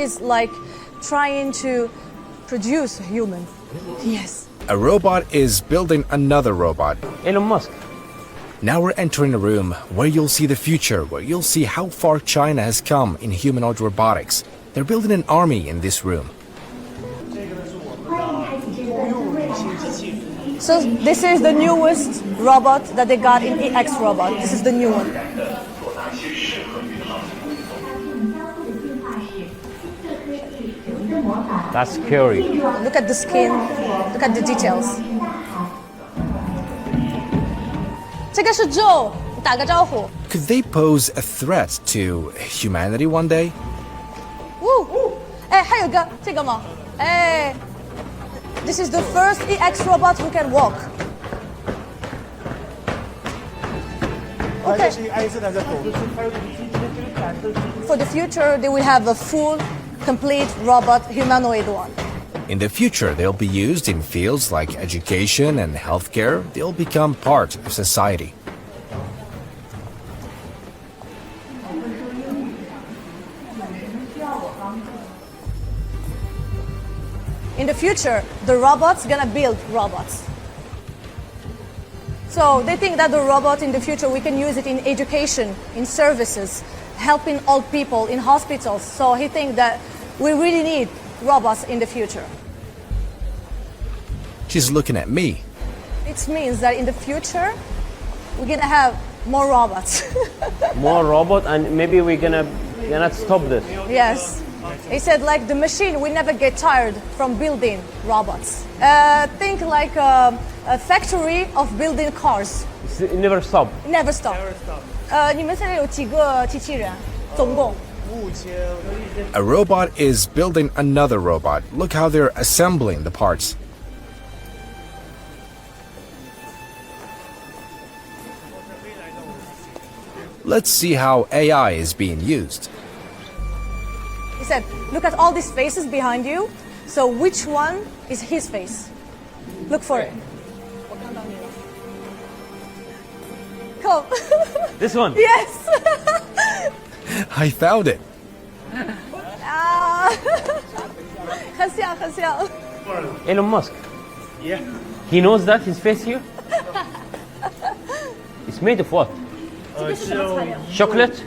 It's like trying to produce a human. Yes. A robot is building another robot. Elon Musk. Now we're entering a room where you'll see the future, where you'll see how far China has come in humanoid robotics. They're building an army in this room. So this is the newest robot that they got in EX robot. This is the new one. That's scary. Look at the skin. Look at the details. 这个是 Joe， 打个招呼。 Could they pose a threat to humanity one day? 哎，还有个这个吗？哎 ，This is the first EX robot who can walk. Okay. For the future, they will have a full, complete robot humanoid one. In the future, they'll be used in fields like education and healthcare. They'll become part of society. In the future, the robots gonna build robots. So they think that the robot in the future, we can use it in education, in services, helping old people in hospitals. So he thinks that we really need robots in the future. She's looking at me. It means that in the future, we're gonna have more robots. More robot, and maybe we're gonna stop this. Yes. He said like the machine will never get tired from building robots. Think like a factory of building cars. It never stop. Never stop. 你们现在有几个机器人？总共？ A robot is building another robot. Look how they're assembling the parts. Let's see how AI is being used. He said, look at all these faces behind you. So which one is his face? Look for it. Come. This one. Yes. I found it. 很像，很像。 Elon Musk. Yeah. He knows that his face here. It's made of what? Chocolate?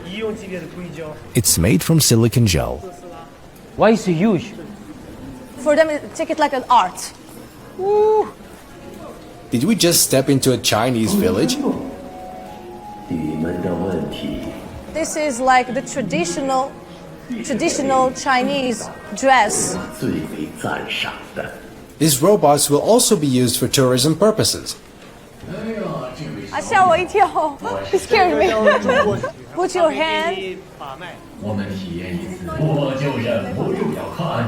It's made from silicon gel. Why is it huge? For them, take it like an art. Woo. Did we just step into a Chinese village? This is like the traditional Chinese dress. These robots will also be used for tourism purposes. 吓我一跳 He scared me. Put your hand.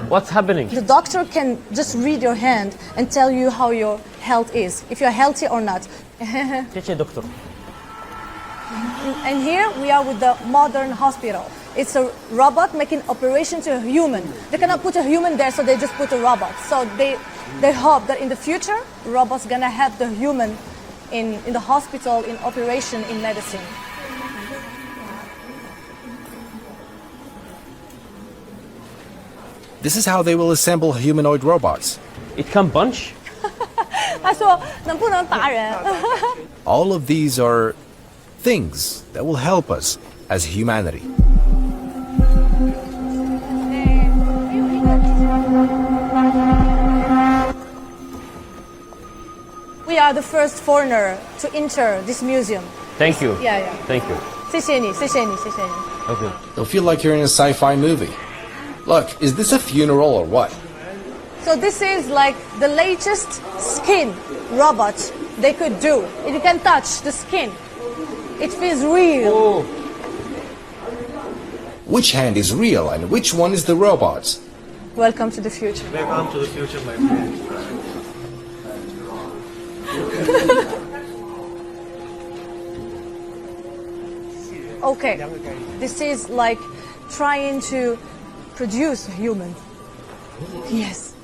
What's happening? The doctor can just read your hand and tell you how your health is, if you're healthy or not. Doctor. And here we are with the modern hospital. It's a robot making operation to a human. They cannot put a human there, so they just put a robot. So they hope that in the future, robots gonna help the human in the hospital, in operation, in medicine. This is how they will assemble humanoid robots. It can punch? 他说能不能打人 All of these are things that will help us as humanity. We are the first foreigner to enter this museum. Thank you. Yeah. Thank you. 谢谢你，谢谢你，谢谢你。 Okay. You'll feel like you're in a sci-fi movie. Look, is this a funeral or what? So this is like the latest skin robot they could do. You can touch the skin. It feels real. Oh. Which hand is real and which one is the robot's? Welcome to the future. Welcome to the future, my friend. Okay, this is like trying to produce a human. Yes.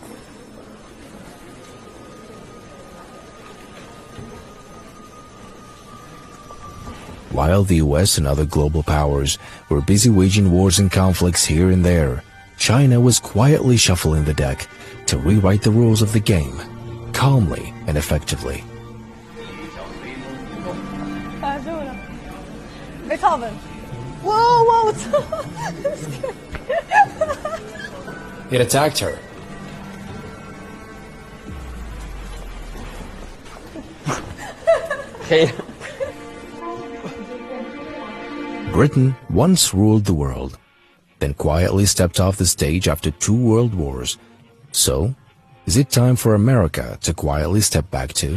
While the US and other global powers were busy waging wars and conflicts here and there, China was quietly shuffling the deck to rewrite the rules of the game, calmly and effectively. Beethoven. Whoa, whoa. It attacked her. Okay. Britain once ruled the world, then quietly stepped off the stage after 2 world wars. So, is it time for America to quietly step back too?